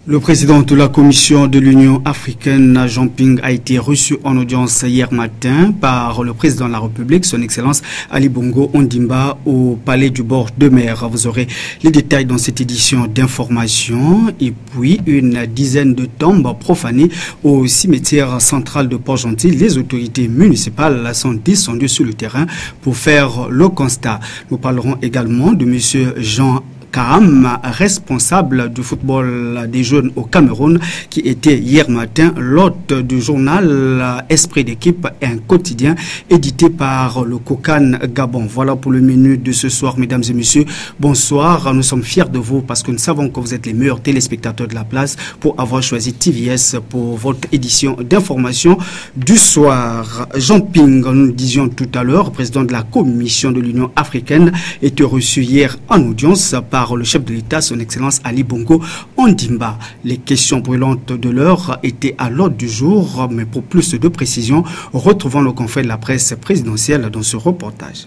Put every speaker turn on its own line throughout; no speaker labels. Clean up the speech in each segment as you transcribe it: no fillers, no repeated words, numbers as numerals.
Le président de la Commission de l'Union africaine, Jean Ping, a été reçu en audience hier matin par le président de la République, son Excellence Ali Bongo Ondimba, au palais du bord de mer. Vous aurez les détails dans cette édition d'information. Et puis, une dizaine de tombes profanées au cimetière central de Port-Gentil. Les autorités municipales sont descendues sur le terrain pour faire le constat. Nous parlerons également de M. Jean Karam, responsable du football des jeunes au Cameroun, qui était hier matin l'hôte du journal Esprit d'équipe, un quotidien édité par le Kokan Gabon. Voilà pour le menu de ce soir, mesdames et messieurs. Bonsoir, nous sommes fiers de vous parce que nous savons que vous êtes les meilleurs téléspectateurs de la place pour avoir choisi TVS pour votre édition d'information du soir. Jean Ping, nous le disions tout à l'heure, président de la Commission de l'Union africaine, était reçu hier en audience par le chef de l'État, son Excellence Ali Bongo Ondimba. Les questions brûlantes de l'heure étaient à l'ordre du jour, mais pour plus de précision, retrouvons le confrère de la presse présidentielle dans ce reportage.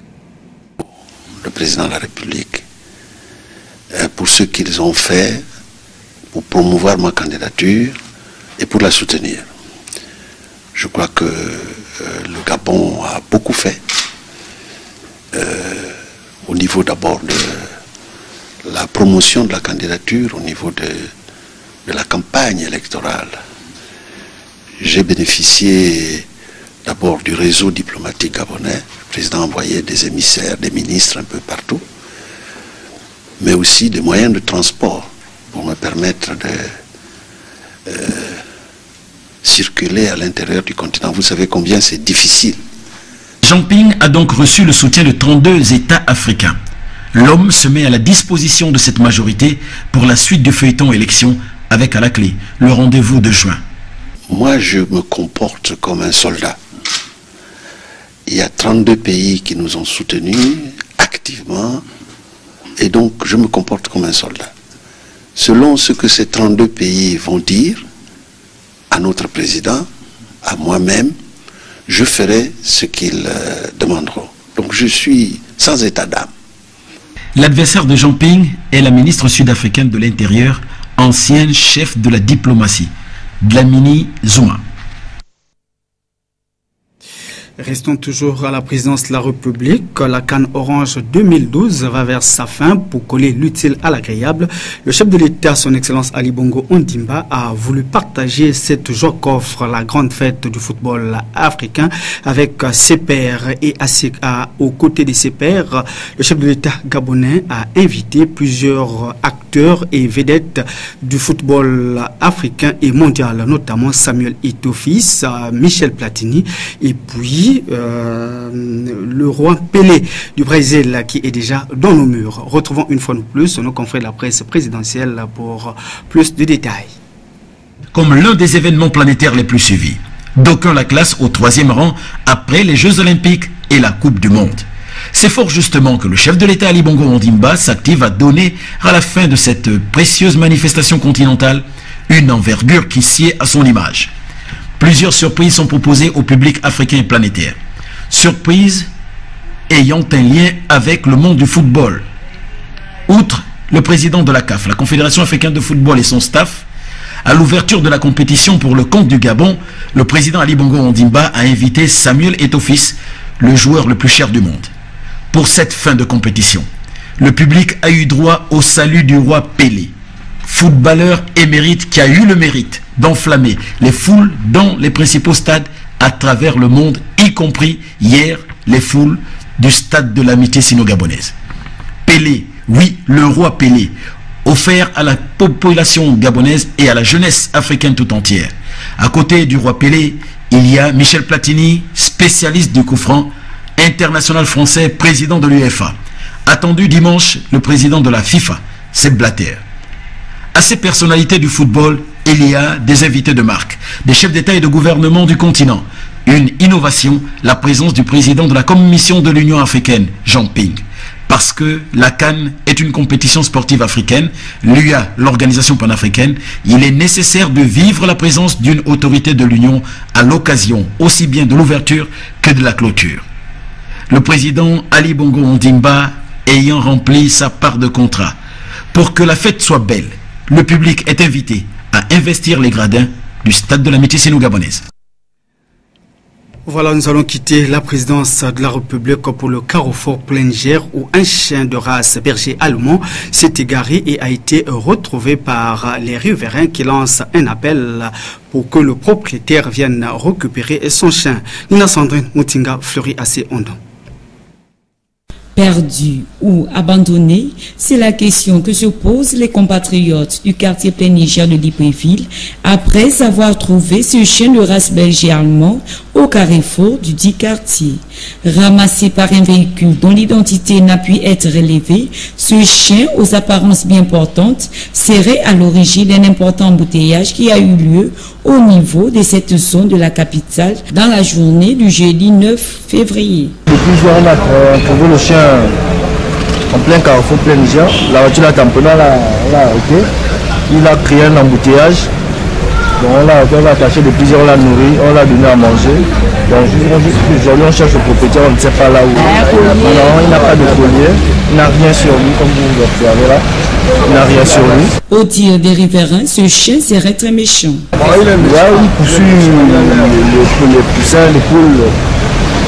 Le président de la République, pour ce qu'ils ont fait, pour promouvoir ma candidature et pour la soutenir. Je crois que le Gabon a beaucoup fait, au niveau d'abord de la promotion de la candidature, au niveau de la campagne électorale. J'ai bénéficié d'abord du réseau diplomatique gabonais. Le président envoyait des émissaires, des ministres un peu partout, mais aussi des moyens de transport pour me permettre de circuler à l'intérieur du continent. Vous savez combien c'est difficile.
Jean Ping a donc reçu le soutien de 32 États africains. L'homme se met à la disposition de cette majorité pour la suite du feuilleton élection avec à la clé le rendez-vous de juin.
Moi, je me comporte comme un soldat. Il y a 32 pays qui nous ont soutenus activement et donc je me comporte comme un soldat. Selon ce que ces 32 pays vont dire à notre président, à moi-même, je ferai ce qu'ils demanderont. Donc je suis sans état d'âme.
L'adversaire de Jean Ping est la ministre sud-africaine de l'Intérieur, ancienne chef de la diplomatie, Dlamini Zuma.
Restons toujours à la présidence de la République. La CAN Orange 2012 va vers sa fin pour coller l'utile à l'agréable. Le chef de l'État, son Excellence Ali Bongo Ondimba, a voulu partager cette joie qu'offre la grande fête du football africain avec ses pairs. Et aux côtés de ses pairs, le chef de l'État gabonais a invité plusieurs acteurs et vedettes du football africain et mondial, notamment Samuel Eto'o-Fils, Michel Platini et puis le roi Pelé du Brésil qui est déjà dans nos murs. Retrouvons une fois de plus nos confrères de la presse présidentielle pour plus de détails.
Comme l'un des événements planétaires les plus suivis, d'aucuns la classent au 3e rang après les Jeux Olympiques et la Coupe du Monde. C'est fort justement que le chef de l'État Ali Bongo Ondimba s'active à donner à la fin de cette précieuse manifestation continentale une envergure qui sied à son image. Plusieurs surprises sont proposées au public africain et planétaire. Surprises ayant un lien avec le monde du football. Outre le président de la CAF, la Confédération africaine de football et son staff, à l'ouverture de la compétition pour le compte du Gabon, le président Ali Bongo Ondimba a invité Samuel Eto'o-Fils, le joueur le plus cher du monde. Pour cette fin de compétition, le public a eu droit au salut du roi Pelé, footballeur émérite qui a eu le mérite d'enflammer les foules dans les principaux stades à travers le monde, y compris hier les foules du stade de l'amitié sino-gabonaise. Pelé, oui, le roi Pelé, offert à la population gabonaise et à la jeunesse africaine tout entière. À côté du roi Pelé, il y a Michel Platini, spécialiste du coup franc, international français, président de l'UEFA. Attendu dimanche, le président de la FIFA, Sepp Blatter. À ces personnalités du football, il y a des invités de marque, des chefs d'État et de gouvernement du continent. Une innovation, la présence du président de la Commission de l'Union africaine, Jean Ping. Parce que la CAN est une compétition sportive africaine, l'UA, l'organisation panafricaine, il est nécessaire de vivre la présence d'une autorité de l'Union à l'occasion aussi bien de l'ouverture que de la clôture. Le président Ali Bongo Ondimba ayant rempli sa part de contrat, pour que la fête soit belle, le public est invité investir les gradins du stade de l'amitié sino-gabonaise.
Voilà, nous allons quitter la présidence de la République pour le carrefour Plengère où un chien de race berger allemand s'est égaré et a été retrouvé par les riverains qui lancent un appel pour que le propriétaire vienne récupérer son chien. Nina Sandrine Moutinga fleurit assez ondon.
Perdu ou abandonné, c'est la question que se posent les compatriotes du quartier Plengère de Libreville après avoir trouvé ce chien de race berger allemand au carrefour du dit quartier. Ramassé par un véhicule dont l'identité n'a pu être relevée, ce chien aux apparences bien portantes serait à l'origine d'un important embouteillage qui a eu lieu au niveau de cette zone de la capitale dans la journée du jeudi 9 février.
Depuis hier, on a trouvé le chien en plein carrefour Plengère. La voiture a tamponné, on l'a arrêté. Il a créé un embouteillage. Donc on l'a attaché depuis hier, on l'a nourri, on l'a donné à manger. Donc aujourd'hui on cherche le propriétaire, on ne sait pas là où. Non, il n'a pas de collier, il n'a rien sur lui comme vous l'observez là. Il n'a rien sur lui.
Au dire des riverains, ce chien serait très méchant.
Il poursuit les poussins, les poules.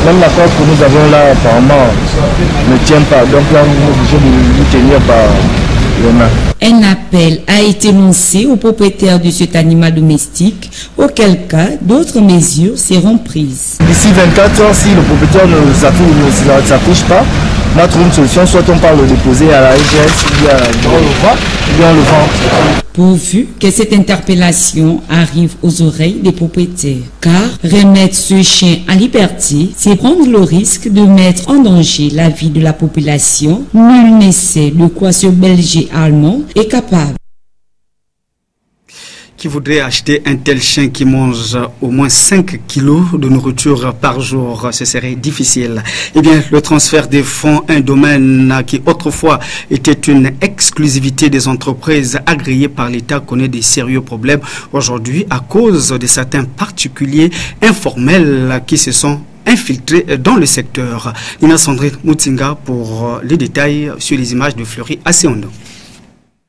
Même la corde que nous avons là apparemment ne tient pas. Donc là nous sommes obligés de lui tenir par les mains.
Un appel a été lancé aux propriétaires de cet animal domestique, auquel cas d'autres mesures seront prises.
D'ici 24 heures, si le propriétaire ne s'affiche pas, on a trouvé une solution, soit on part le déposer à la SGS, ou bien le vend.
Pourvu que cette interpellation arrive aux oreilles des propriétaires. Car remettre ce chien en liberté, c'est prendre le risque de mettre en danger la vie de la population. Nul ne sait de quoi ce berger allemand est capable.
Qui voudrait acheter un tel chien qui mange au moins 5 kilos de nourriture par jour, ce serait difficile. Eh bien, le transfert des fonds, un domaine qui autrefois était une exclusivité des entreprises agréées par l'État, connaît des sérieux problèmes aujourd'hui à cause de certains particuliers informels qui se sont infiltrés dans le secteur. Nina Sandrine Moutinga pour les détails sur les images de Fleury Asséondo.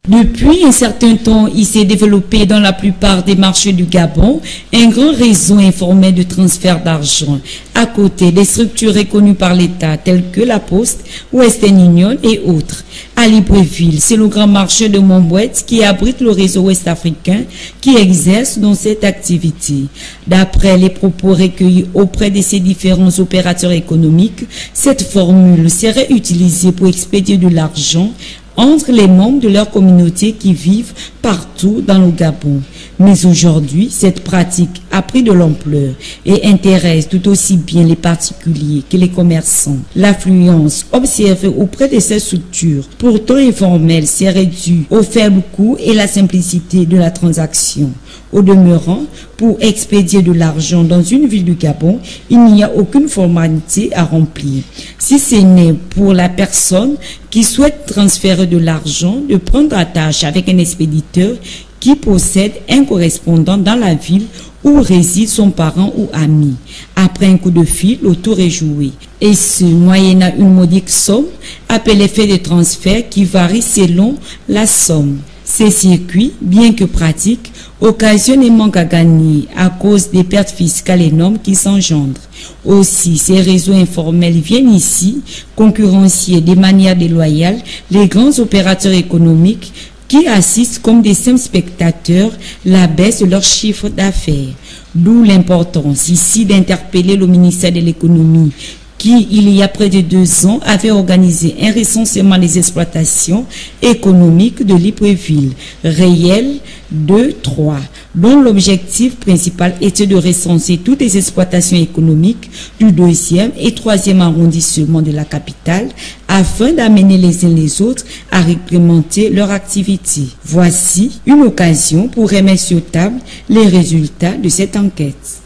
Depuis un certain temps, il s'est développé dans la plupart des marchés du Gabon un grand réseau informel de transfert d'argent, à côté des structures reconnues par l'État telles que la Poste, Western Union et autres. À Libreville, c'est le grand marché de Montbouette qui abrite le réseau ouest-africain qui exerce dans cette activité. D'après les propos recueillis auprès de ces différents opérateurs économiques, cette formule serait utilisée pour expédier de l'argent entre les membres de leur communauté qui vivent partout dans le Gabon. Mais aujourd'hui, cette pratique a pris de l'ampleur et intéresse tout aussi bien les particuliers que les commerçants. L'affluence observée auprès de ces structures, pourtant informelles, serait due au faible coût et la simplicité de la transaction. Au demeurant, pour expédier de l'argent dans une ville du Gabon, il n'y a aucune formalité à remplir. Si ce n'est pour la personne qui souhaite transférer de l'argent, de prendre attache avec un expéditeur qui possède un correspondant dans la ville où réside son parent ou ami. Après un coup de fil, le tour est joué. Et ce, moyennant une modique somme, appelée fait de transfert qui varie selon la somme. Ces circuits, bien que pratiques, occasionnent un manque à gagner à cause des pertes fiscales énormes qui s'engendrent. Aussi, ces réseaux informels viennent ici concurrencier de manière déloyale les grands opérateurs économiques qui assistent comme des simples spectateurs la baisse de leur chiffre d'affaires. D'où l'importance ici d'interpeller le ministère de l'économie qui, il y a près de 2 ans, avait organisé un recensement des exploitations économiques de Libreville, réel 2-3, dont l'objectif principal était de recenser toutes les exploitations économiques du 2e et 3e arrondissement de la capitale, afin d'amener les uns les autres à réglementer leur activité. Voici une occasion pour remettre sur table les résultats de cette enquête.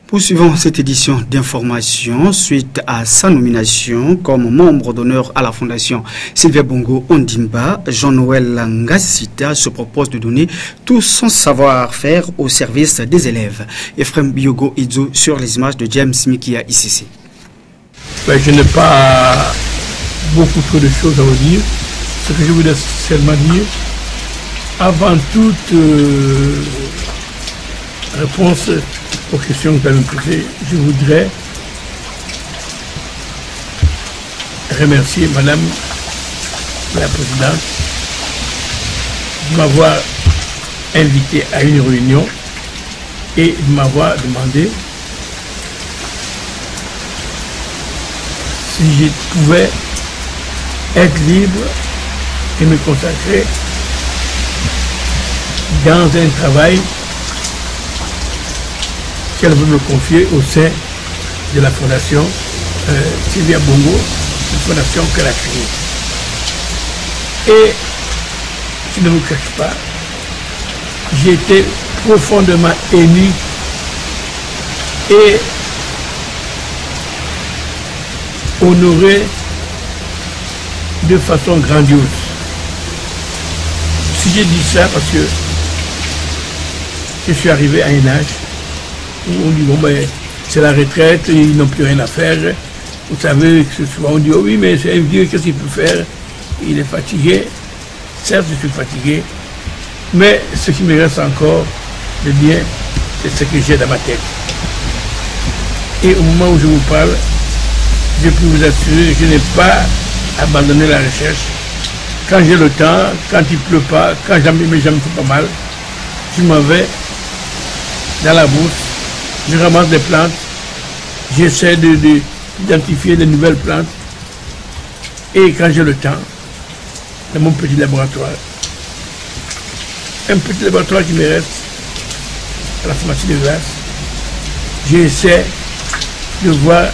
Poursuivons cette édition d'information suite à sa nomination comme membre d'honneur à la Fondation Sylvia Bongo Ondimba. Jean-Noël Ngassita se propose de donner tout son savoir-faire au service des élèves. Ephraim Biogo Idzo sur les images de James Mikia ICC.
Je n'ai pas beaucoup trop de choses à vous dire. Ce que je voudrais seulement dire, Avant toute réponse aux questions que vous avez posées, je voudrais remercier Madame la Présidente de m'avoir invité à une réunion et de m'avoir demandé si je pouvais être libre et me consacrer dans un travail qu'elle veut me confier au sein de la fondation Sylvia Bongo, une fondation qu'elle a créée. Et je ne vous cache pas, j'ai été profondément ému et honoré de façon grandiose. Si j'ai dit ça parce que je suis arrivé à un âge où on dit bon ben c'est la retraite, ils n'ont plus rien à faire. Vous savez que souvent on dit oh oui mais c'est un vieux, qu'est-ce qu'il peut faire? Il est fatigué. Certes je suis fatigué, mais ce qui me reste encore de bien, c'est ce que j'ai dans ma tête. Et au moment où je vous parle, je peux vous assurer que je n'ai pas abandonné la recherche. Quand j'ai le temps, quand il ne pleut pas, quand mes jambes font pas mal, je m'en vais dans la bourse, je ramasse des plantes, j'essaie d'identifier de nouvelles plantes. Et quand j'ai le temps, dans mon petit laboratoire, un petit laboratoire qui me reste à la pharmacie de glace, j'essaie de voir,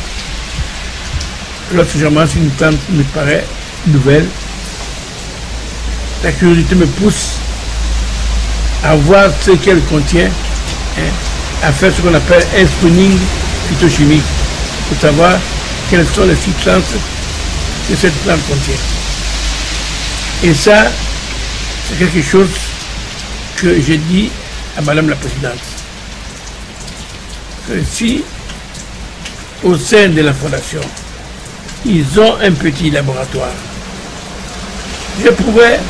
lorsque je ramasse une plante qui me paraît nouvelle, la curiosité me pousse à voir ce qu'elle contient, à faire ce qu'on appelle un screening phytochimique, pour savoir quelles sont les substances que cette plante contient. Et ça, c'est quelque chose que j'ai dit à Madame la Présidente. Que si, au sein de la Fondation, ils ont un petit laboratoire, je pourrais,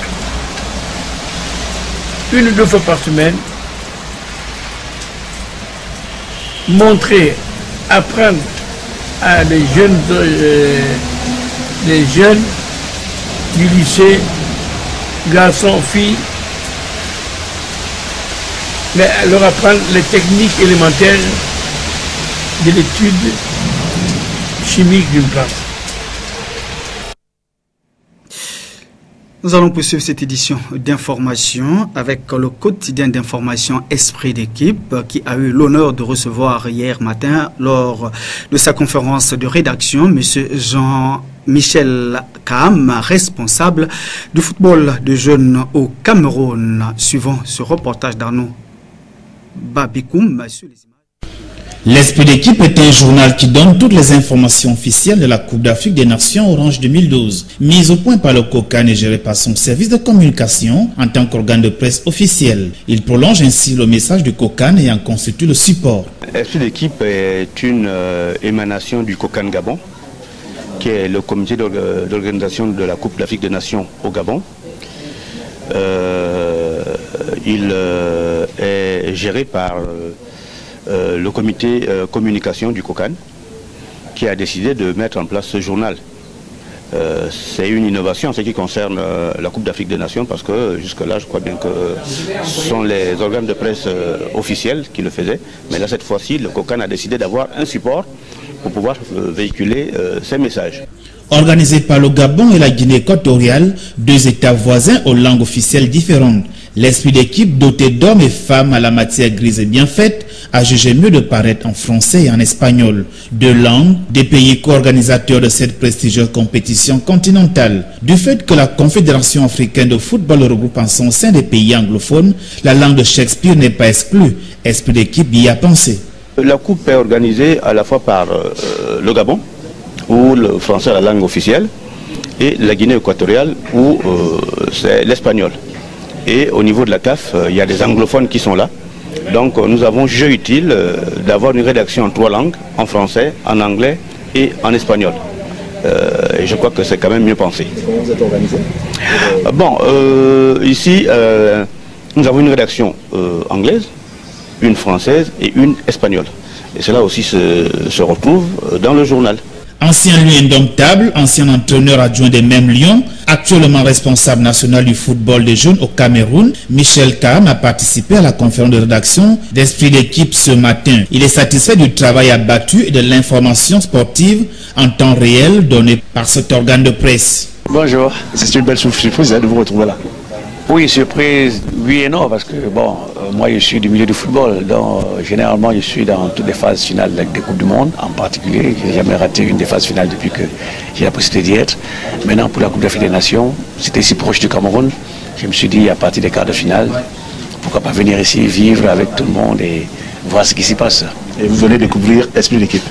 une ou deux fois par semaine, montrer, apprendre à des jeunes du lycée, garçons, filles, mais leur apprendre les techniques élémentaires de l'étude chimique d'une plante.
Nous allons poursuivre cette édition d'information avec le quotidien d'information Esprit d'équipe qui a eu l'honneur de recevoir hier matin lors de sa conférence de rédaction M. Jean-Michel Kaham, responsable du football de jeunes au Cameroun. Suivant ce reportage d'Arnaud Babikoum sur les images.
L'Esprit d'équipe est un journal qui donne toutes les informations officielles de la Coupe d'Afrique des Nations Orange 2012, mise au point par le COCAN et gérée par son service de communication en tant qu'organe de presse officiel. Il prolonge ainsi le message du COCAN et en constitue le support.
L'Esprit d'équipe est une émanation du COCAN Gabon, qui est le comité d'organisation de la Coupe d'Afrique des Nations au Gabon. Il est géré par le comité communication du COCAN qui a décidé de mettre en place ce journal. C'est une innovation en ce qui concerne la Coupe d'Afrique des Nations parce que jusque-là je crois bien que ce sont les organes de presse officiels qui le faisaient, mais là cette fois-ci le COCAN a décidé d'avoir un support pour pouvoir véhiculer ces messages.
Organisé par le Gabon et la Guinée équatoriale, deux États voisins aux langues officielles différentes, l'Esprit d'équipe doté d'hommes et femmes à la matière grise et bien faite a jugé mieux de paraître en français et en espagnol, deux langues des pays co-organisateurs de cette prestigieuse compétition continentale. Du fait que la Confédération africaine de football regroupe en son sein des pays anglophones, la langue de Shakespeare n'est pas exclue. Esprit d'équipe y a pensé.
La coupe est organisée à la fois par le Gabon, où le français est la langue officielle, et la Guinée équatoriale, où c'est l'espagnol. Et au niveau de la CAF, il y a des anglophones qui sont là. Donc nous avons jugé utile d'avoir une rédaction en trois langues, en français, en anglais et en espagnol. Et je crois que c'est quand même mieux pensé.
Comment vous êtes organisé?
Bon, ici, Nous avons une rédaction anglaise, une française et une espagnole. Et cela aussi se retrouve dans le journal.
Ancien lion indomptable, ancien entraîneur adjoint des mêmes Lions, actuellement responsable national du football des jeunes au Cameroun, Michel Kam a participé à la conférence de rédaction d'Esprit d'équipe ce matin. Il est satisfait du travail abattu et de l'information sportive en temps réel donnée par cet organe de presse.
Bonjour, c'est une belle surprise de vous retrouver là. Oui, surprise, oui et non, parce que bon, moi je suis du milieu du football, donc généralement je suis dans toutes les phases finales des Coupes du Monde, en particulier, je n'ai jamais raté une des phases finales depuis que j'ai la possibilité d'y être. Maintenant pour la Coupe d'Afrique des Nations, c'était si proche du Cameroun, je me suis dit à partir des quarts de finale, pourquoi pas venir ici vivre avec tout le monde et voir ce qui s'y passe.
Et vous venez découvrir Esprit d'équipe?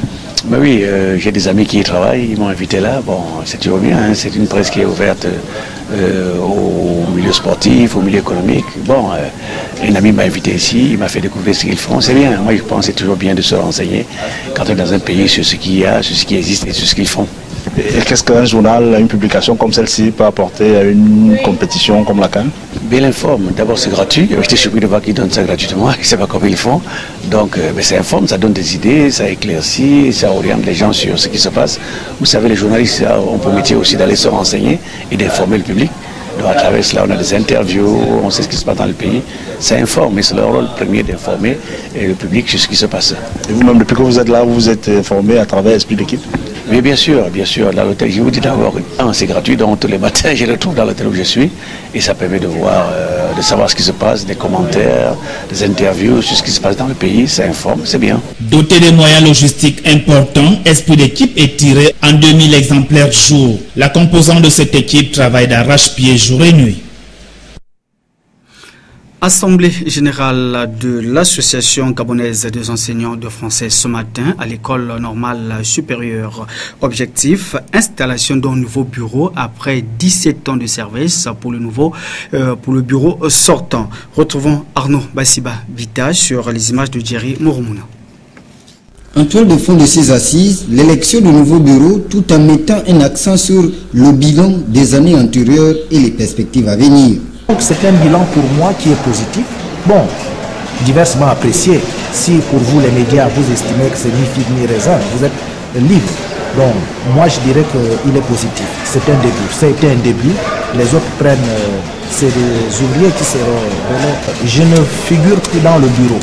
Mais oui, j'ai des amis qui y travaillent, ils m'ont invité là. Bon, c'est toujours bien, hein, c'est une presse qui est ouverte au milieu sportif, au milieu économique. Bon, un ami m'a invité ici, il m'a fait découvrir ce qu'ils font, c'est bien. Moi, je pense que c'est toujours bien de se renseigner quand on est dans un pays sur ce qu'il y a, sur ce qui existe et sur ce qu'ils font.
Et qu'est-ce qu'un journal, une publication comme celle-ci peut apporter à une compétition comme la CAN?
Bien l'informe. D'abord, c'est gratuit. J'étais surpris de voir qu'ils donnent ça gratuitement. Je ne sais pas comment ils font. Donc, ça informe, ça donne des idées, ça éclaircit, ça oriente les gens sur ce qui se passe. Vous savez, les journalistes ont pour métier aussi d'aller se renseigner et d'informer le public. Donc, à travers cela, on a des interviews, on sait ce qui se passe dans le pays. Ça informe, et c'est leur rôle premier d'informer le public sur ce qui se passe.
Et vous-même, depuis que vous êtes là, vous vous êtes informé à travers Esprit d'équipe?
Oui, bien sûr, dans l'hôtel, je vous dis d'abord, c'est gratuit, donc tous les matins, je le trouve dans l'hôtel où je suis, et ça permet de voir, de savoir ce qui se passe, des commentaires, des interviews sur ce qui se passe dans le pays, ça informe, c'est bien.
Doté de moyens logistiques importants, Esprit d'équipe est tiré en 2000 exemplaires jour. La composante de cette équipe travaille d'arrache-pied jour et nuit.
Assemblée générale de l'Association gabonaise des enseignants de français ce matin à l'école normale supérieure. Objectif, installation d'un nouveau bureau après 17 ans de service pour le bureau sortant. Retrouvons Arnaud Bassiba Vita sur les images de Jerry Mouroumouna.
En toile de fond de ces assises, l'élection du nouveau bureau tout en mettant un accent sur le bilan des années antérieures et les perspectives à venir.
Donc c'est un bilan pour moi qui est positif. Bon, diversement apprécié. Si pour vous les médias, vous estimez que c'est ni figue ni raisin, vous êtes libre. Donc moi je dirais qu'il est positif. C'est un début. Ça a été un début. Les autres prennent, c'est des ouvriers qui seront donnés. Je ne figure plus dans le bureau.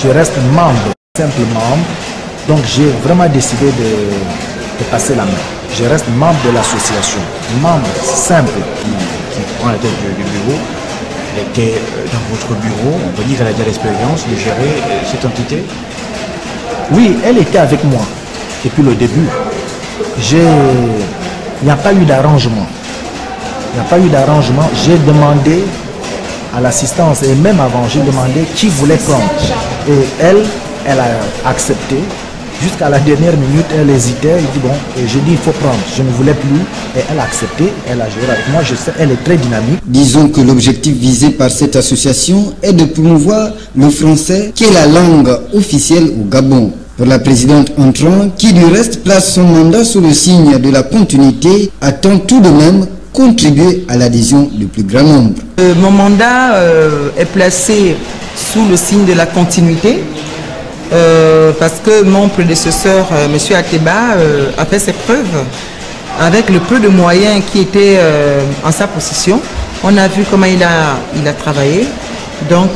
Je reste membre, simple membre. Donc j'ai vraiment décidé de passer la main. Je reste membre de l'association. Membre simple.
Prend la tête du bureau, elle était dans votre bureau, on peut dire qu'elle a déjà l'expérience de gérer cette entité?
Oui, elle était avec moi depuis le début. Il n'y a pas eu d'arrangement. Il n'y a pas eu d'arrangement. J'ai demandé à l'assistance et même avant, j'ai demandé qui voulait prendre. Et elle a accepté. Jusqu'à la dernière minute, elle hésitait, elle dit bon, et j'ai dit il faut prendre, je ne voulais plus, et elle a accepté, elle a joué avec moi, je sais, elle est très dynamique.
Disons que l'objectif visé par cette association est de promouvoir le français qui est la langue officielle au Gabon. Pour la présidente entrant, qui du reste place son mandat sous le signe de la continuité, attend tout de même contribuer à l'adhésion du plus grand nombre.
Mon mandat est placé sous le signe de la continuité. Parce que mon prédécesseur, M. Ateba, a fait ses preuves avec le peu de moyens qui étaient en sa possession. On a vu comment il a travaillé. Donc,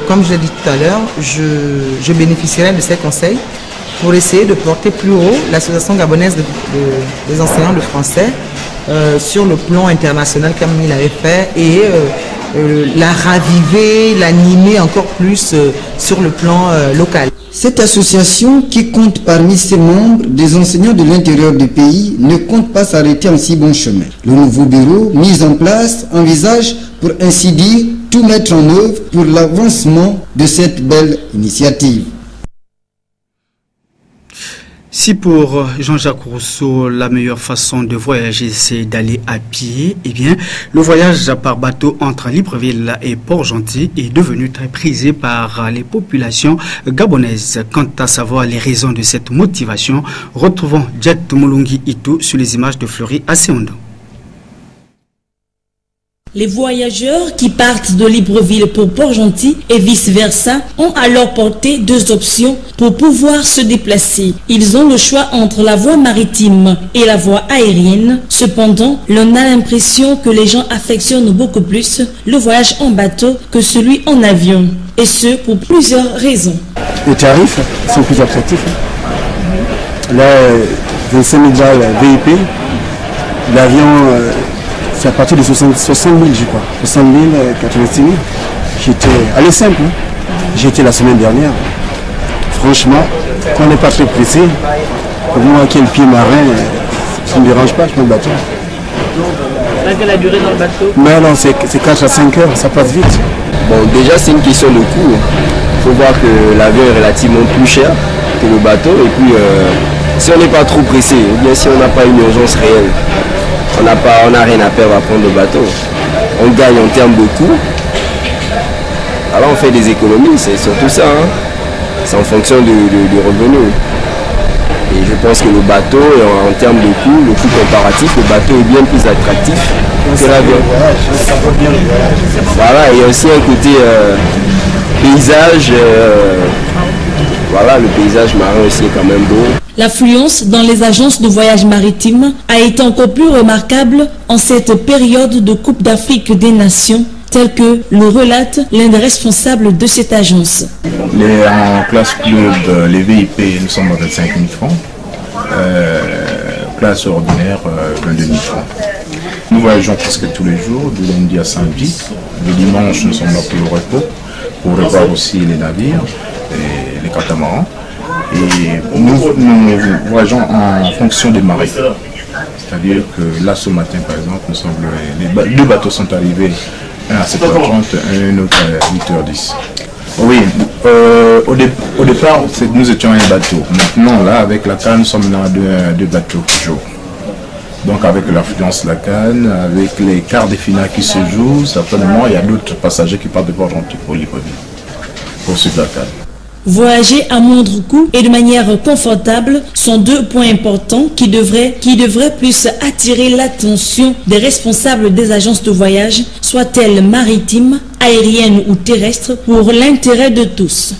comme je l'ai dit tout à l'heure, je bénéficierai de ses conseils pour essayer de porter plus haut l'association gabonaise des enseignants de français sur le plan international comme il avait fait et la raviver, l'animer encore plus sur le plan local.
Cette association, qui compte parmi ses membres des enseignants de l'intérieur du pays, ne compte pas s'arrêter en si bon chemin. Le nouveau bureau, mis en place, envisage, pour ainsi dire, tout mettre en œuvre pour l'avancement de cette belle initiative.
Si pour Jean-Jacques Rousseau, la meilleure façon de voyager, c'est d'aller à pied, eh bien, le voyage par bateau entre Libreville et Port-Gentil est devenu très prisé par les populations gabonaises. Quant à savoir les raisons de cette motivation, retrouvons Jet Moulungi Ito sur les images de Fleury Asseondo.
Les voyageurs qui partent de Libreville pour Port-Gentil et vice-versa ont alors porté deux options pour pouvoir se déplacer. Ils ont le choix entre la voie maritime et la voie aérienne. Cependant, l'on a l'impression que les gens affectionnent beaucoup plus le voyage en bateau que celui en avion. Et ce, pour plusieurs raisons.
Les tarifs sont plus attractifs. Là, 25 000 balles VIP. L'avion, c'est à partir de 60 000, je crois. 60 000, 86 000. J'étais, allez simple, hein. J'étais la semaine dernière. Franchement, quand on n'est pas très pressé, pour moi qui ai le pied marin, ça ne me dérange pas, je prends le bateau.
Quelle la durée dans le bateau?
Mais non, c'est 4 à 5 heures, ça passe vite.
Bon, déjà c'est une question de coût. Il faut voir que l'avion est relativement plus cher que le bateau. Et puis, si on n'est pas trop pressé, ou bien si on n'a pas une urgence réelle, on n'a rien à perdre à prendre le bateau. On gagne en termes de coût. Alors on fait des économies, c'est surtout ça. Hein. C'est en fonction du revenu. Et je pense que le bateau, en termes de coût, le coût comparatif, le bateau est bien plus attractif que l'avion. Voilà, il y a aussi un côté paysage. Voilà, le paysage marin aussi est quand même beau.
L'affluence dans les agences de voyage maritime a été encore plus remarquable en cette période de Coupe d'Afrique des Nations, tel que le relate l'un des responsables de cette agence.
En classe club, les VIP, nous sommes à 25 000 francs. Classe ordinaire, 22 000 francs. Nous voyageons presque tous les jours, du lundi à samedi. Le dimanche, nous sommes là pour le repos, pour revoir aussi les navires et les catamarans. Et nous voyageons en fonction des marées. C'est-à-dire que là, ce matin, par exemple, deux bateaux sont arrivés, un à 7h30 et un autre à 8h10. Oui, au départ, nous étions un bateau. Maintenant, là, avec la canne, nous sommes là deux bateaux toujours. Donc, avec l'affluence de la canne, avec les quarts de finale qui se jouent, certainement, il y a d'autres passagers qui partent de Port-Gentil pour Libreville, pour suivre la canne.
Voyager à moindre coût et de manière confortable sont deux points importants qui devraient plus attirer l'attention des responsables des agences de voyage, soient-elles maritimes, aériennes ou terrestres, pour l'intérêt de tous.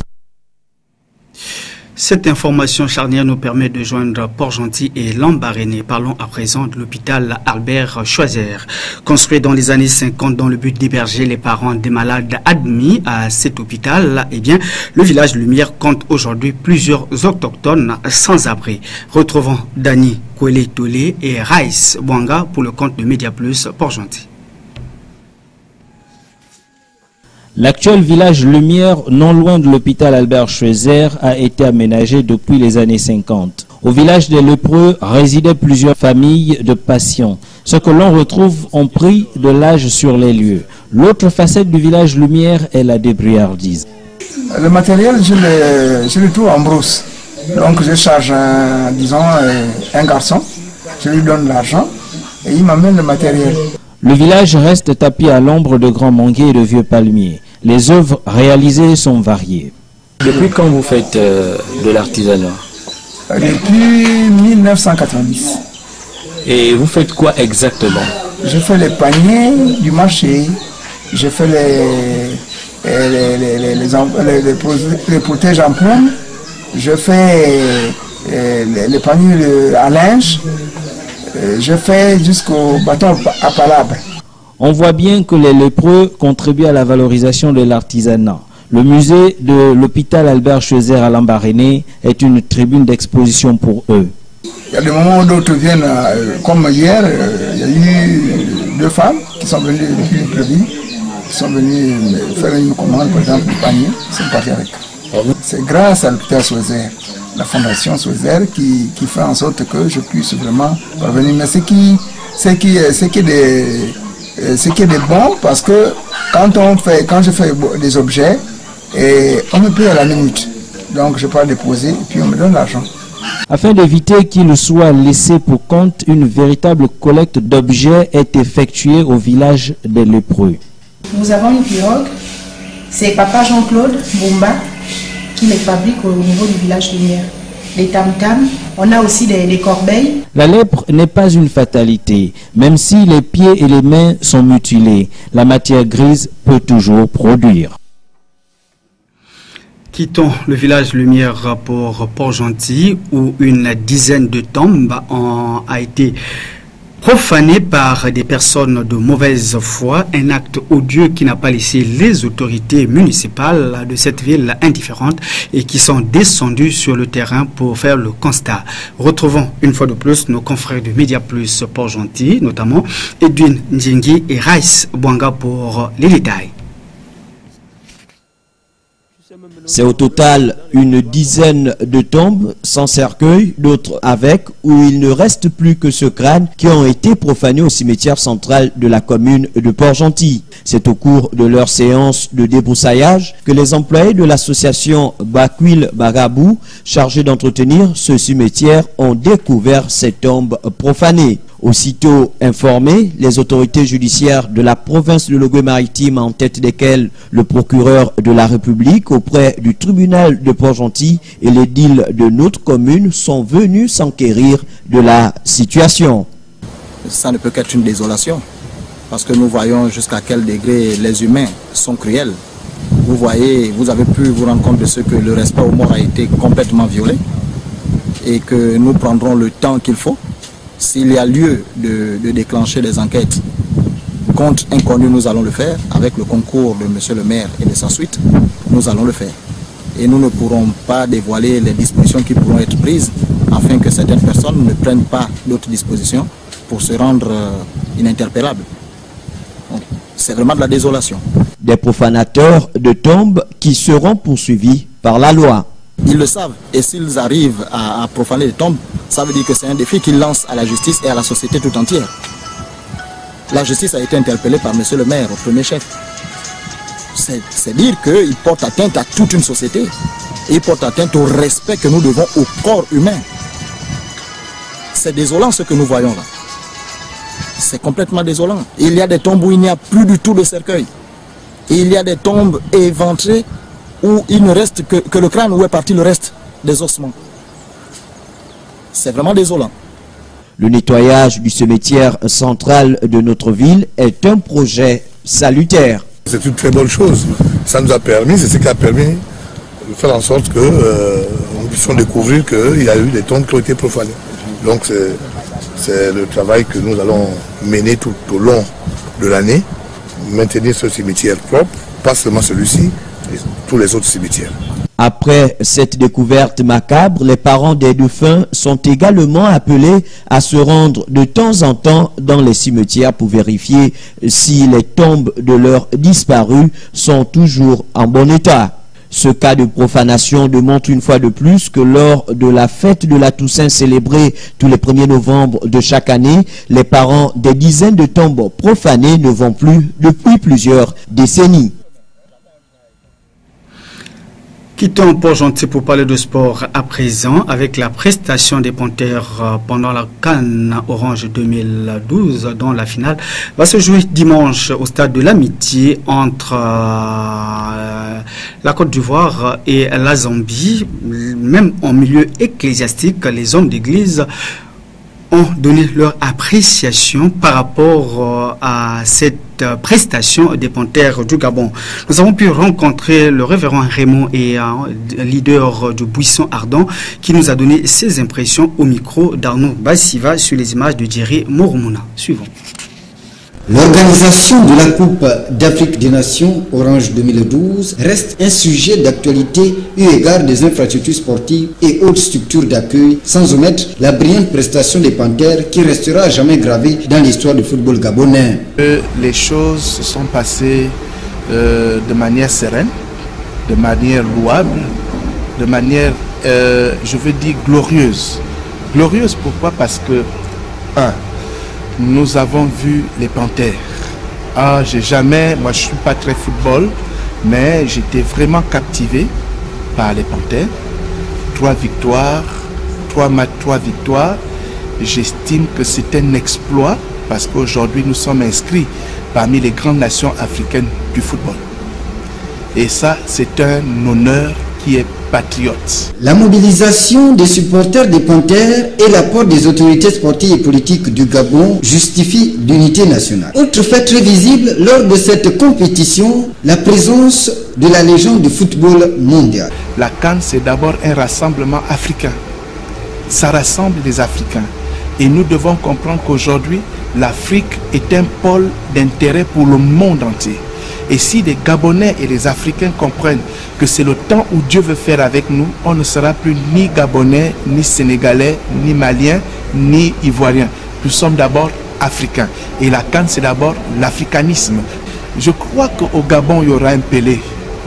Cette information charnière nous permet de joindre Port-Gentil et Lambaréné. Parlons à présent de l'hôpital Albert Schweitzer. Construit dans les années 50 dans le but d'héberger les parents des malades admis à cet hôpital, eh bien, le village Lumière compte aujourd'hui plusieurs autochtones sans abri. Retrouvons Dani Kwele-Tolé et Raïs Bwanga pour le compte de Média Plus Port-Gentil.
L'actuel village Lumière, non loin de l'hôpital Albert Schweitzer, a été aménagé depuis les années 50. Au village des Lépreux résidaient plusieurs familles de patients. Ce que l'on retrouve ont pris de l'âge sur les lieux. L'autre facette du village Lumière est la débrouillardise.
Le matériel, je le trouve en brousse. Donc je charge, un garçon, je lui donne l'argent et il m'amène le matériel.
Le village reste tapis à l'ombre de grands manguiers et de vieux palmiers. Les œuvres réalisées sont variées.
Depuis quand vous faites de l'artisanat?
Depuis 1990.
Et vous faites quoi exactement?
Je fais les paniers du marché, je fais les protèges en plume, je fais les paniers à linge, je fais jusqu'au bâton à palabre.
On voit bien que les lépreux contribuent à la valorisation de l'artisanat. Le musée de l'hôpital Albert Schweitzer à Lambaréné est une tribune d'exposition pour eux.
Il y a des moments où d'autres viennent, comme hier, il y a eu deux femmes qui sont venues depuis Libreville, qui sont venues faire une commande, par exemple, du panier, ils sont partis avec. C'est grâce à l'hôpital Schweitzer, la fondation Schweitzer, qui fait en sorte que je puisse vraiment parvenir. Mais ce qui est bon, parce que quand je fais des objets, on me paye à la minute. Donc je peux déposer et puis on me donne l'argent.
Afin d'éviter qu'il soit laissé pour compte, une véritable collecte d'objets est effectuée au village des lépreux.
Nous avons une pirogue, c'est Papa Jean-Claude Boumba qui les fabrique au niveau du village Lumière. les tam-tams. On a aussi des corbeilles.
La lèpre n'est pas une fatalité. Même si les pieds et les mains sont mutilés, la matière grise peut toujours produire.
Quittons le village Lumière pour Port-Gentil où une dizaine de tombes a été profané par des personnes de mauvaise foi, un acte odieux qui n'a pas laissé les autorités municipales de cette ville indifférentes et qui sont descendues sur le terrain pour faire le constat. Retrouvons une fois de plus nos confrères de Média Plus Port-Gentil, notamment Edwin Ndjengi et Rice Bwanga pour les détails.
C'est au total une dizaine de tombes sans cercueil, d'autres avec, où il ne reste plus que ce crâne qui ont été profanés au cimetière central de la commune de Port-Gentil. C'est au cours de leur séance de débroussaillage que les employés de l'association Bakwil Barabou, chargés d'entretenir ce cimetière, ont découvert ces tombes profanées. Aussitôt informés, les autorités judiciaires de la province de Logoué-Maritime, en tête desquelles le procureur de la République auprès du tribunal de Port-Gentil et l'édile de notre commune, sont venus s'enquérir de la situation.
Ça ne peut qu'être une désolation, parce que nous voyons jusqu'à quel degré les humains sont cruels. Vous voyez, vous avez pu vous rendre compte de ce que le respect aux morts a été complètement violé et que nous prendrons le temps qu'il faut. S'il y a lieu de déclencher des enquêtes contre inconnus, nous allons le faire. Avec le concours de M. le maire et de sa suite, nous allons le faire. Et nous ne pourrons pas dévoiler les dispositions qui pourront être prises afin que certaines personnes ne prennent pas d'autres dispositions pour se rendre ininterpellables. C'est vraiment de la désolation.
Des profanateurs de tombes qui seront poursuivis par la loi.
Ils le savent, et s'ils arrivent à profaner les tombes, ça veut dire que c'est un défi qu'ils lancent à la justice et à la société tout entière. La justice a été interpellée par M. le maire au premier chef. C'est dire qu'il porte atteinte à toute une société. Et il porte atteinte au respect que nous devons au corps humain. C'est désolant ce que nous voyons là. C'est complètement désolant. Il y a des tombes où il n'y a plus du tout de cercueil. Et il y a des tombes éventrées où il ne reste que le crâne, où est parti le reste des ossements. C'est vraiment désolant.
Le nettoyage du cimetière central de notre ville est un projet salutaire.
C'est une très bonne chose. Ça nous a permis, c'est ce qui a permis de faire en sorte que nous puissions découvrir qu'il y a eu des tombes qui ont été profanées. Donc c'est le travail que nous allons mener tout au long de l'année, maintenir ce cimetière propre, pas seulement celui-ci, et tous les autres cimetières.
Après cette découverte macabre, les parents des défunts sont également appelés à se rendre de temps en temps dans les cimetières pour vérifier si les tombes de leurs disparus sont toujours en bon état. Ce cas de profanation démontre une fois de plus que lors de la fête de la Toussaint célébrée tous les 1er novembre de chaque année, les parents des dizaines de tombes profanées ne vont plus depuis plusieurs décennies.
Quittons Port-Gentil pour parler de sport à présent avec la prestation des Panthères pendant la CAN Orange 2012 dont la finale va se jouer dimanche au stade de l'Amitié entre la Côte d'Ivoire et la Zambie. Même en milieu ecclésiastique, les hommes d'église ont donné leur appréciation par rapport à cette prestation des Panthères du Gabon. Nous avons pu rencontrer le révérend Raymond et leader du Buisson Ardent qui nous a donné ses impressions au micro d'Arnaud Bassiva sur les images de Thierry Mouroumouna. Suivons.
L'organisation de la Coupe d'Afrique des Nations Orange 2012 reste un sujet d'actualité eu égard des infrastructures sportives et autres structures d'accueil, sans omettre la brillante prestation des Panthères qui restera à jamais gravée dans l'histoire du football gabonais.
Les choses se sont passées de manière sereine, de manière louable, de manière, je veux dire, glorieuse. Glorieuse pourquoi? Parce que, nous avons vu les Panthères. Moi je ne suis pas très football, mais j'étais vraiment captivé par les Panthères. 3 victoires, 3 matchs, 3 victoires. J'estime que c'est un exploit parce qu'aujourd'hui nous sommes inscrits parmi les grandes nations africaines du football. Et ça, c'est un honneur
qui est patriote.
La mobilisation des supporters des Panthères et l'apport des autorités sportives et politiques du Gabon justifient l'unité nationale. Autre fait très visible lors de cette compétition, la présence de la légende du football mondial.
La CAN, c'est d'abord un rassemblement africain. Ça rassemble les Africains. Et nous devons comprendre qu'aujourd'hui, l'Afrique est un pôle d'intérêt pour le monde entier. Et si les Gabonais et les Africains comprennent que c'est le temps où Dieu veut faire avec nous, on ne sera plus ni Gabonais, ni Sénégalais, ni Maliens, ni Ivoiriens. Nous sommes d'abord Africains. Et la CAN, c'est d'abord l'africanisme. Je crois qu'au Gabon, il y aura un Pelé,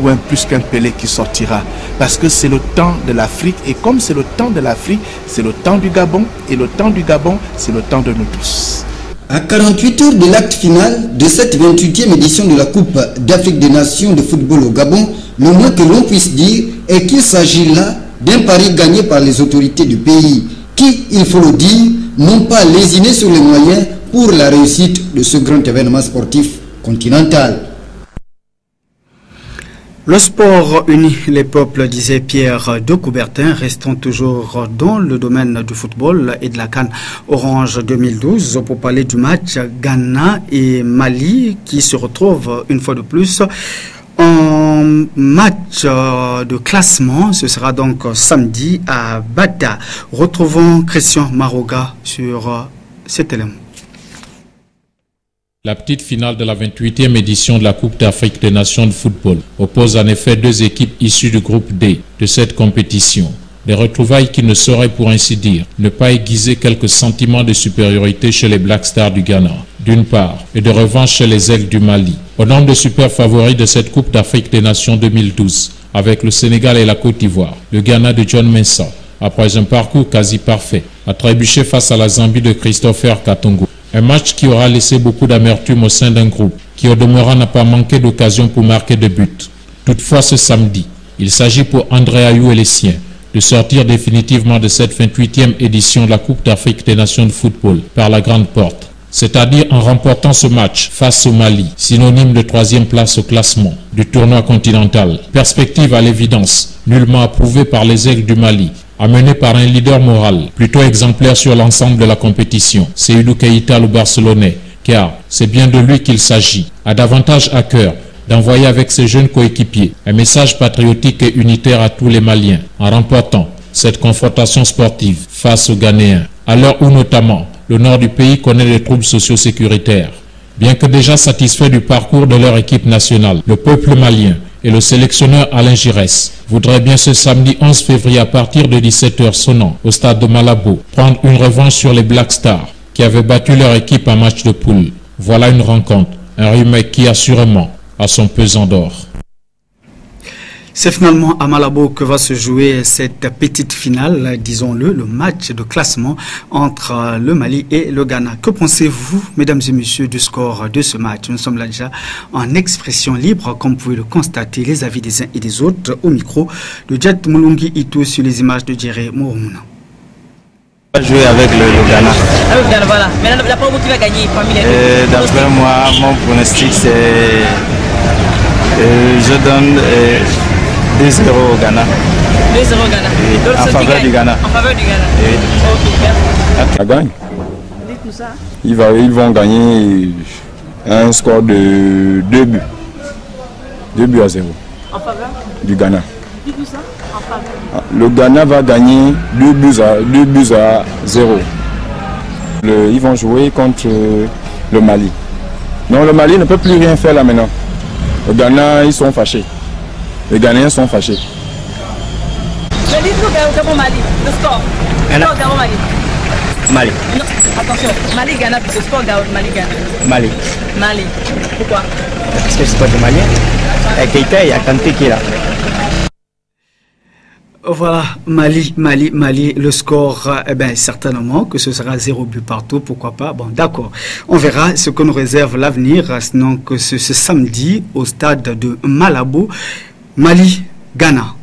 ou un plus qu'un Pelé qui sortira. Parce que c'est le temps de l'Afrique. Et comme c'est le temps de l'Afrique, c'est le temps du Gabon. Et le temps du Gabon, c'est le temps de nous tous.
À 48 heures de l'acte final de cette 28e édition de la Coupe d'Afrique des Nations de football au Gabon, le moins que l'on puisse dire est qu'il s'agit là d'un pari gagné par les autorités du pays qui, il faut le dire, n'ont pas lésiné sur les moyens pour la réussite de ce grand événement sportif continental.
Le sport unit les peuples, disait Pierre de Coubertin, restant toujours dans le domaine du football et de la CAN Orange 2012 pour parler du match Ghana et Mali qui se retrouvent une fois de plus en match de classement. Ce sera donc samedi à Bata. Retrouvons Christian Maroga sur cet élément.
La petite finale de la 28e édition de la Coupe d'Afrique des Nations de football oppose en effet deux équipes issues du groupe D de cette compétition. Des retrouvailles qui ne sauraient pour ainsi dire ne pas aiguiser quelques sentiments de supériorité chez les Black Stars du Ghana, d'une part, et de revanche chez les Aigles du Mali. Au nombre de super favoris de cette Coupe d'Afrique des Nations 2012, avec le Sénégal et la Côte d'Ivoire, le Ghana de John Mensah, après un parcours quasi parfait, a trébuché face à la Zambie de Christopher Katongo. Un match qui aura laissé beaucoup d'amertume au sein d'un groupe qui au demeurant n'a pas manqué d'occasion pour marquer de buts. Toutefois ce samedi, il s'agit pour André Ayou et les siens de sortir définitivement de cette 28e édition de la Coupe d'Afrique des Nations de football par la grande porte. C'est-à-dire en remportant ce match face au Mali, synonyme de 3e place au classement du tournoi continental. Perspective à l'évidence, nullement approuvée par les Aigles du Mali, amené par un leader moral plutôt exemplaire sur l'ensemble de la compétition, Seydou Keita le Barcelonais, car c'est bien de lui qu'il s'agit, a davantage à cœur d'envoyer avec ses jeunes coéquipiers un message patriotique et unitaire à tous les Maliens, en remportant cette confrontation sportive face aux Ghanéens, à l'heure où notamment le nord du pays connaît des troubles socio-sécuritaires. Bien que déjà satisfait du parcours de leur équipe nationale, le peuple malien et le sélectionneur Alain Giresse voudraient bien ce samedi 11 février à partir de 17h sonnant au stade de Malabo prendre une revanche sur les Black Stars qui avaient battu leur équipe en match de poule. Voilà une rencontre, un remake qui assurément a son pesant d'or.
C'est finalement à Malabo que va se jouer cette petite finale, disons-le, le match de classement entre le Mali et le Ghana. Que pensez-vous, mesdames et messieurs, du score de ce match? Nous sommes là déjà en expression libre, comme vous pouvez le constater, les avis des uns et des autres au micro de Jet Moulungi Ito sur les images de Djere Mouromouna.
On va jouer avec le Ghana.
Avec le Ghana, voilà. Mais d'après vous, qui va gagner parmi les deux?
D'après moi, mon pronostic, c'est... je donne 2-0 au Ghana.
2-0 au Ghana.
En faveur du Ghana.
En faveur du Ghana. Ok, merci.
Ça gagne.
Dites-nous ça.
Ils vont gagner un score de 2 buts. 2 buts à 0.
En faveur
du Ghana.
Dites-nous ça. En faveur.
Le Ghana va gagner 2 buts à 0. Ils vont jouer contre le Mali. Non, le Mali ne peut plus rien faire là maintenant. Le Ghana, ils sont fâchés. Les Ghanéens sont fâchés.
Mais dites-nous Gabon-Mali, le score. Le score Gabon-Mali.
Mali.
Non, attention, Mali-Ghana, le score Mali-Ghana.
Mali.
Mali. Pourquoi?
Parce que c'est pas de Malien. Et Keita, il y a Kanté qui est là.
Voilà, Mali, le score, certainement que ce sera 0 but partout, pourquoi pas, bon d'accord, on verra ce que nous réserve l'avenir, sinon que ce samedi au stade de Malabo, Mali-Ghana.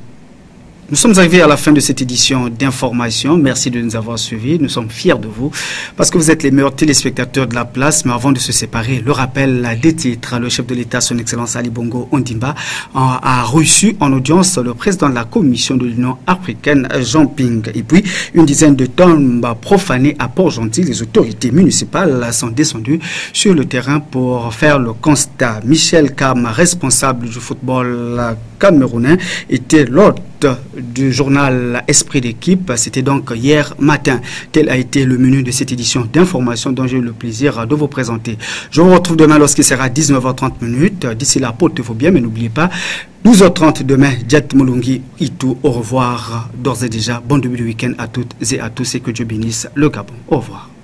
Nous sommes arrivés à la fin de cette édition d'information. Merci de nous avoir suivis. Nous sommes fiers de vous parce que vous êtes les meilleurs téléspectateurs de la place. Mais avant de se séparer, le rappel des titres. Le chef de l'État, son Excellence Ali Bongo Ondimba, a reçu en audience le président de la Commission de l'Union africaine, Jean Ping. Et puis, une dizaine de tombes profanées à Port-Gentil. Les autorités municipales sont descendues sur le terrain pour faire le constat. Michel Kam, responsable du football camerounais, était l'hôte du journal Esprit d'équipe. C'était donc hier matin. Tel a été le menu de cette édition d'information dont j'ai eu le plaisir de vous présenter. Je vous retrouve demain lorsqu'il sera 19h30. D'ici là, portez-vous bien, mais n'oubliez pas, 12h30 demain, Jet Molungi Itu. Au revoir d'ores et déjà. Bon début de week-end à toutes et à tous et que Dieu bénisse le Gabon. Au revoir.